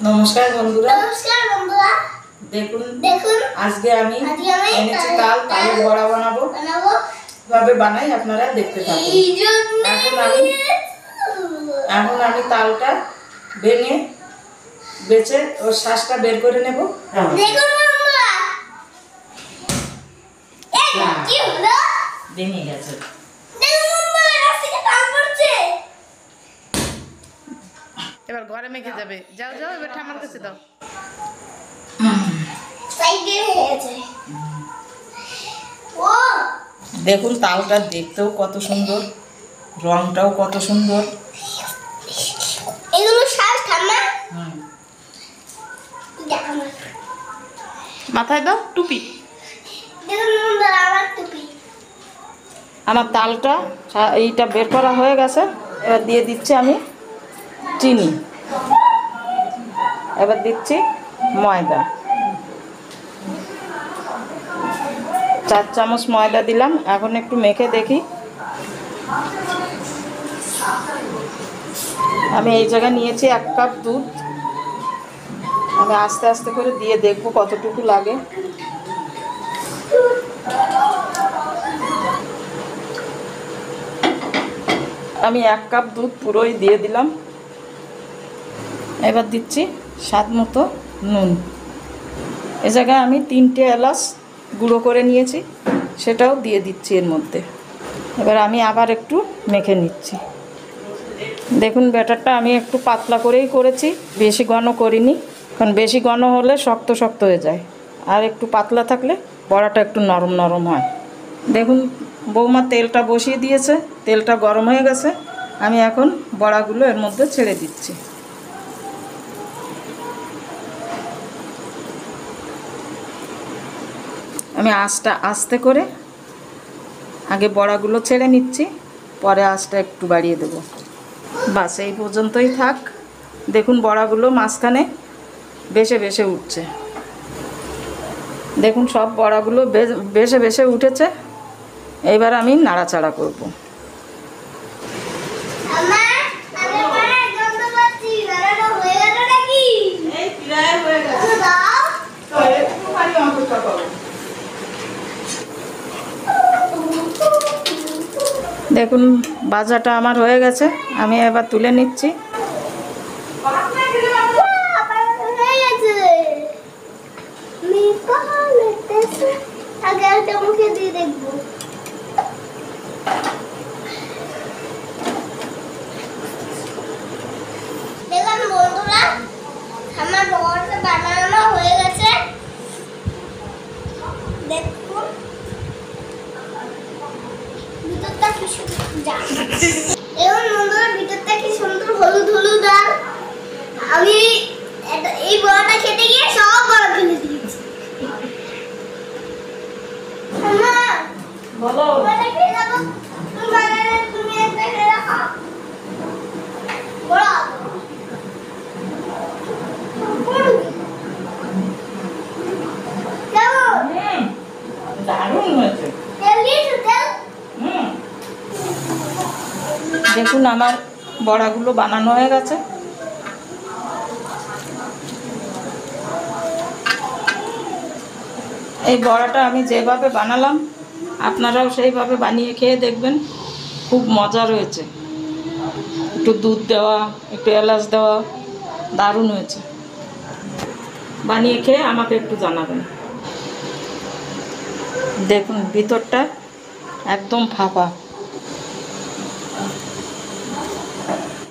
নমস্কার বন্ধুরা। নমস্কার বন্ধুরা। দেখুন দেখুন আজকে আমি এনেছি তালের বড়া বানাবো। কিভাবে বানাই আপনারা দেখতে থাকুন। এখন আমি তালটা ভেঙে বেছে ওর শ্বাসটা বের করে নেব। দেখুন বন্ধুরা, কি হলো? ভেঙে গেছে। দেখুন বন্ধুরা, রাস্তা থেকে তাল পড়ছে। এবার ঘরে মেখে যাবে। যাও যাও, এবার ঠাম্মার কাছে দাও। সাইডে হয়ে গেছে। ও দেখুন তালটা দেখতেও কত সুন্দর, রংটাও কত সুন্দর। এগুলো শ্বাস ঠান্ডা। মাথায় দাও টুপি। দেখুন বন্ধুরা, আমার টুপি। আমার তালটা এইটা বের করা হয়ে গেছে। এবার দিয়ে দিচ্ছি আমি চিনি, এবার দিচ্ছি ময়দা। 4 চামচ ময়দা দিলাম। এখন একটু মেখে দেখি। আমি এই জায়গায় নিয়েছি 1 কাপ দুধ। আমি আস্তে আস্তে করে দিয়ে দেখবো কতটুকু লাগে। আমি 1 কাপ দুধ পুরোই দিয়ে দিলাম। এবার দিচ্ছি স্বাদ মতো নুন। এ জায়গায় আমি 3টে এলাচ গুঁড়ো করে নিয়েছি, সেটাও দিয়ে দিচ্ছি এর মধ্যে। এবার আমি আবার একটু মেখে নিচ্ছি। দেখুন ব্যাটারটা আমি একটু পাতলা করেই করেছি, বেশি ঘন করিনি, কারণ বেশি ঘন হলে শক্ত শক্ত হয়ে যায়, আর একটু পাতলা থাকলে বড়াটা একটু নরম নরম হয়। দেখুন বৌমা তেলটা বসিয়ে দিয়েছে, তেলটা গরম হয়ে গেছে। আমি এখন বড়াগুলো এর মধ্যে ছেড়ে দিচ্ছি। আমি আঁচটা আস্তে করে আগে বড়াগুলো ছেড়ে নিচ্ছি, পরে আঁচটা একটু বাড়িয়ে দেব। বাস এই পর্যন্তই থাক। দেখুন বড়াগুলো মাঝখানে বেশে বেশে উঠছে। দেখুন সব বড়াগুলো বেশে বেশে উঠেছে। এইবার আমি নাড়াচাড়া করব। দেখুন ভাজাটা আমার হয়ে গেছে, আমি এবার তুলে নিচ্ছি। দেখুন বন্ধুরা, আমার বড়াটা বানানো হয়ে গেছে। দেখুন ভিতরটা কি সুন্দর। দেখুন বন্ধুরা, ভিতরটা কি সুন্দর হলুদ হলুদ। আর আমি এই বড়াটা খেতে গিয়ে সব বড়া ফেলে দিয়েছি। বলো বড়া খেয়ে যাবো। তুমি একটা খেয়ে রাখো বড়া। দারুণ হয়েছে। দেখুন আমার বড়াগুলো বানানো হয়ে গেছে। এই বড়াটা আমি যেভাবে বানালাম আপনারাও সেইভাবে বানিয়ে খেয়ে দেখবেন, খুব মজা রয়েছে। একটু দুধ দেওয়া, একটু এলাচ দেওয়া, দারুণ হয়েছে। বানিয়ে খেয়ে আমাকে একটু জানাবেন। দেখুন ভিতরটা একদম ফাঁপা।